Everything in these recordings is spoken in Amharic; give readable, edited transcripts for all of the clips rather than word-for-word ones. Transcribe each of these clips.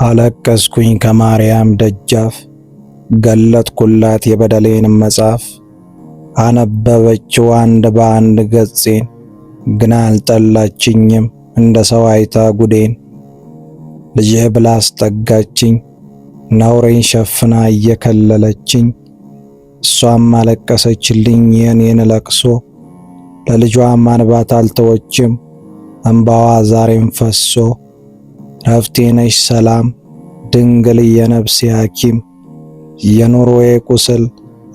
አለቀስኩኝ ከማርያም ደጃፍ፣ ገለጥኩላት የበደሌን መጽሐፍ። አነበበችው አንድ በአንድ ገጼን፣ ግን አልጠላችኝም እንደ ሰው አይታ ጉዴን። ልጅህ ብላ አስጠጋችኝ ነውሬን ሸፍና እየከለለችኝ። እሷም አለቀሰችልኝ የኔን ለቅሶ፣ ለልጇ ማንባት አልተወችም እንባዋ ዛሬም ፈሶ። ረፍቴ ነሽ ሰላም ድንግል የነፍሴ ሐኪም፣ የኑሮዬ ቁስል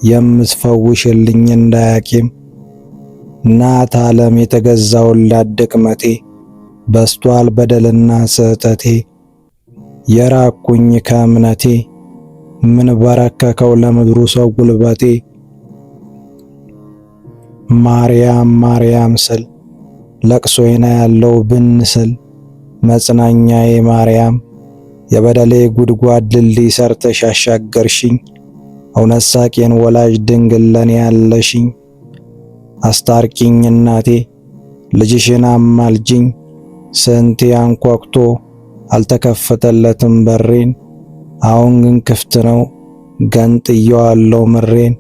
የምትፈውሽልኝ እንዳያቂም። እናት ዓለም የተገዛውላት ድክመቴ፣ በስቷል በደልና ስህተቴ። የራቅኩኝ ከእምነቴ፣ ምን በረከከው ለምድሩ ሰው ጉልበቴ። ማርያም ማርያም ስል ለቅሶዬን ያለው ብንስል፣ መጽናኛዬ ማርያም የበደሌ ጉድጓድ ድልድይ ሰርተሽ አሻገርሽኝ። እውነት ሳቄን ወላጅ ድንግል ለኔ ያለሽኝ። አስታርቂኝ እናቴ ልጅሽን አማልጅኝ፣ ስንቴ አንኳኩቶ አልተከፈተለትም በሬን። አሁን ግን ክፍት ነው ገንጥየዋለሁ ምሬን።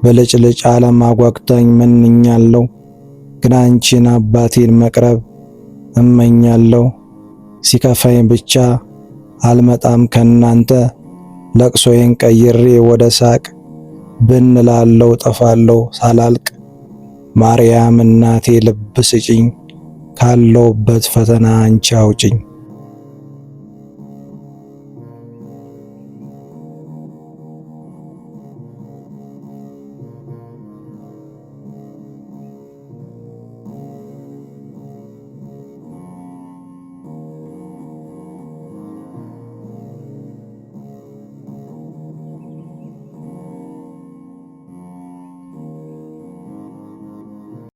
በልጭልጭ ዓለም አጓግታኝ መንኛለሁ፣ ግን አንቺን አባቴን መቅረብ እመኛለሁ። ሲከፋኝ ብቻ አልመጣም ከናንተ፣ ለቅሶዬን ቀይሬ ወደ ሳቅ ብንላለው ጠፋለሁ ሳላልቅ። ማርያም እናቴ ልብ ስጪኝ፣ ካለውበት ፈተና አንቺ አውጭኝ።